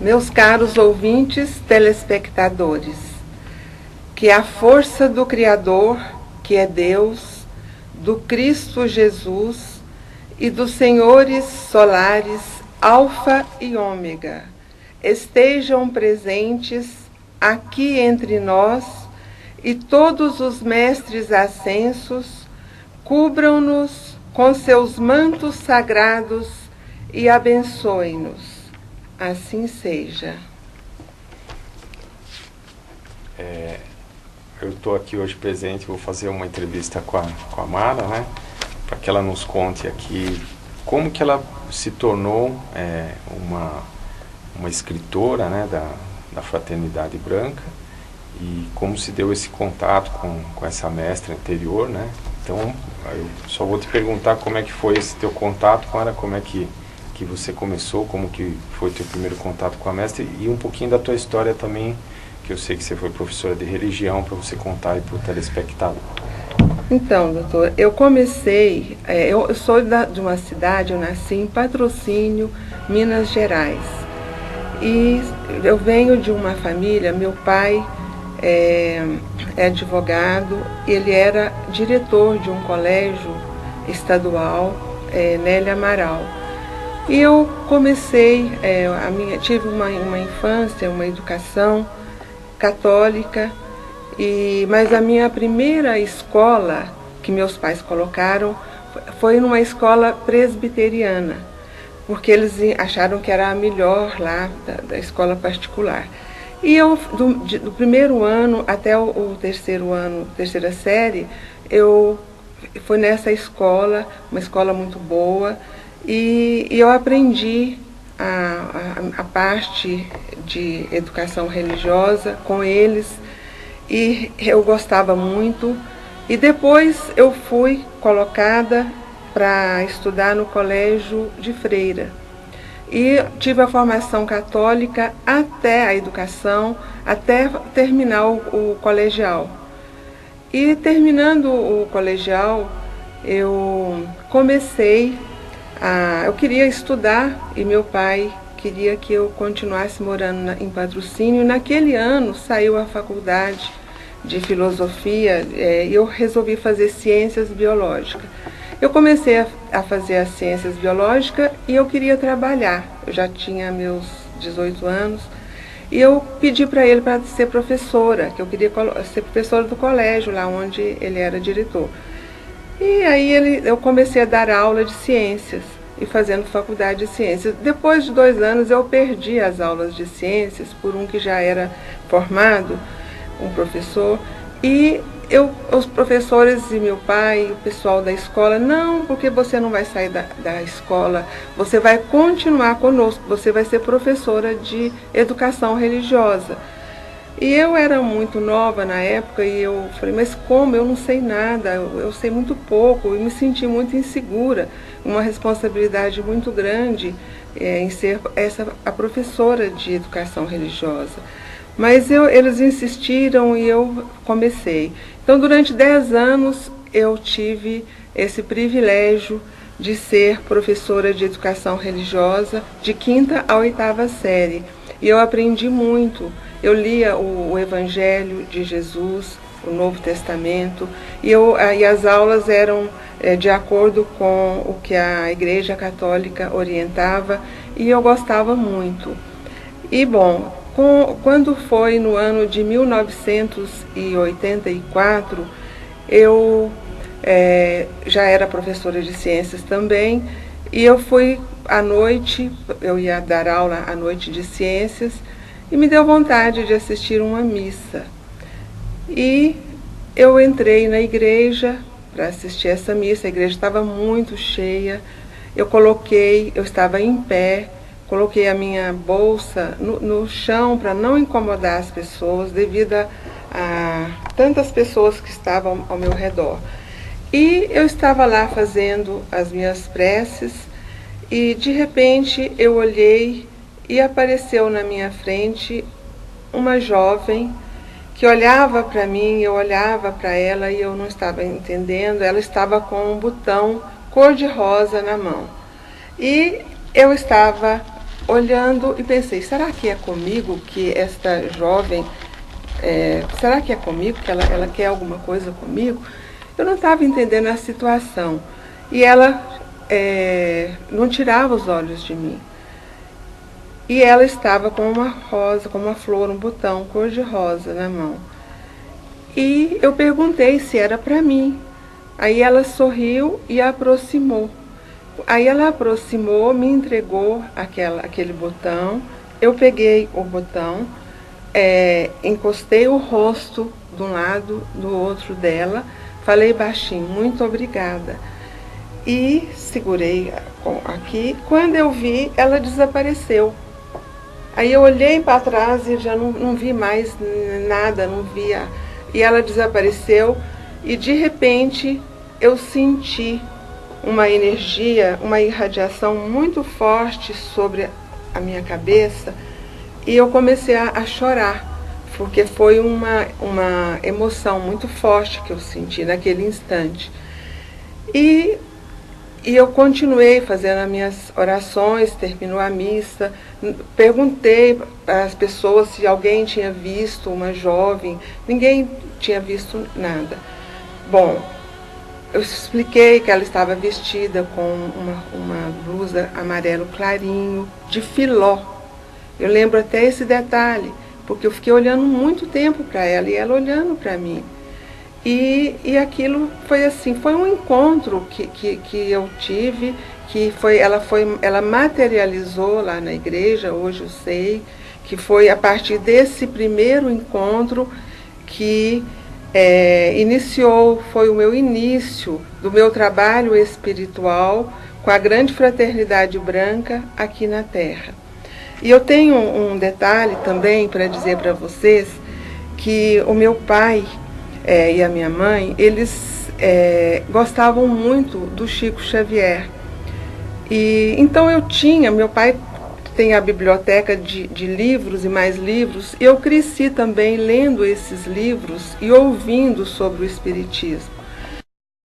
Meus caros ouvintes, telespectadores, que a força do Criador, que é Deus, do Cristo Jesus e dos senhores solares, Alfa e Ômega, estejam presentes aqui entre nós e todos os mestres ascensos cubram-nos com seus mantos sagrados e abençoem-nos. Assim seja. Eu estou aqui hoje presente, vou fazer uma entrevista com a Mara, né? Para que ela nos conte aqui como que ela se tornou uma escritora, né, da Fraternidade Branca, e como se deu esse contato com essa mestra anterior, né? Então, eu só vou te perguntar como é que foi esse teu contato com ela, como é que você começou, como que foi teu primeiro contato com a mestra, e um pouquinho da tua história também, que eu sei que você foi professora de religião, para você contar aí para o telespectador. Então, doutor, eu comecei, eu sou de uma cidade, eu nasci em Patrocínio, Minas Gerais. E eu venho de uma família, meu pai é advogado, ele era diretor de um colégio estadual, Nélia Amaral. E eu comecei, tive uma infância, uma educação católica, mas a minha primeira escola que meus pais colocaram foi numa escola presbiteriana, porque eles acharam que era a melhor lá da escola particular. E eu, do primeiro ano até o terceiro ano, terceira série, eu fui nessa escola, uma escola muito boa, e eu aprendi a parte de educação religiosa com eles, e eu gostava muito. E depois eu fui colocada para estudar no colégio de Freira. E tive a formação católica até a educação, até terminar o colegial. E terminando o colegial, eu comecei eu queria estudar, e meu pai queria que eu continuasse morando em Patrocínio. E naquele ano saiu a faculdade de filosofia, e eu resolvi fazer ciências biológicas. Eu comecei a fazer as ciências biológicas e eu queria trabalhar. Eu já tinha meus 18 anos e eu pedi para ele para ser professora, que eu queria ser professora do colégio, lá onde ele era diretor. E aí eu comecei a dar aula de ciências e fazendo faculdade de ciências. Depois de 2 anos eu perdi as aulas de ciências por um que já era formado, um professor, e os professores e meu pai, o pessoal da escola, não, porque você não vai sair da escola, você vai continuar conosco, você vai ser professora de educação religiosa. E eu era muito nova na época e eu falei, mas como? Eu não sei nada, eu sei muito pouco, e me senti muito insegura, uma responsabilidade muito grande em ser a professora de educação religiosa. Mas eles insistiram e eu comecei. Então, durante 10 anos, eu tive esse privilégio de ser professora de educação religiosa de 5ª a 8ª série. E eu aprendi muito. Eu lia o Evangelho de Jesus, o Novo Testamento, e as aulas eram de acordo com o que a Igreja Católica orientava, e eu gostava muito. E, bom, quando foi no ano de 1984, eu já era professora de ciências também, e eu fui à noite, eu ia dar aula à noite de ciências, e me deu vontade de assistir uma missa. E eu entrei na igreja para assistir essa missa, a igreja estava muito cheia, eu estava em pé, coloquei a minha bolsa no chão para não incomodar as pessoas, devido a tantas pessoas que estavam ao meu redor. E eu estava lá fazendo as minhas preces, e de repente eu olhei e apareceu na minha frente uma jovem que olhava para mim, eu olhava para ela e eu não estava entendendo. Ela estava com um botão cor-de-rosa na mão. E eu estava olhando e pensei, será que é comigo que esta jovem, será que é comigo que ela quer alguma coisa comigo? Eu não estava entendendo a situação. E ela não tirava os olhos de mim. E ela estava com uma rosa, com uma flor, um botão cor de rosa na mão. E eu perguntei se era para mim. Aí ela sorriu e aproximou. Aí ela aproximou, me entregou aquele botão. Eu peguei o botão, encostei o rosto de um lado, do outro dela, falei baixinho, muito obrigada. E segurei aqui. Quando eu vi, ela desapareceu. Aí eu olhei para trás e já não vi mais nada, não via. E ela desapareceu e de repente eu senti uma energia, uma irradiação muito forte sobre a minha cabeça e eu comecei a chorar, porque foi uma emoção muito forte que eu senti naquele instante. E eu continuei fazendo as minhas orações, terminou a missa, perguntei às pessoas se alguém tinha visto uma jovem, ninguém tinha visto nada. Bom, eu expliquei que ela estava vestida com uma blusa amarelo clarinho, de filó. Eu lembro até esse detalhe, porque eu fiquei olhando muito tempo para ela e ela olhando para mim. E aquilo foi assim, foi um encontro que eu tive, ela materializou lá na igreja, hoje eu sei, que foi a partir desse primeiro encontro que foi o meu início do meu trabalho espiritual com a grande fraternidade branca aqui na Terra. E eu tenho um detalhe também para dizer para vocês, que o meu pai e a minha mãe, eles gostavam muito do Chico Xavier. E então meu pai tem a biblioteca de livros e mais livros, e eu cresci também lendo esses livros e ouvindo sobre o Espiritismo.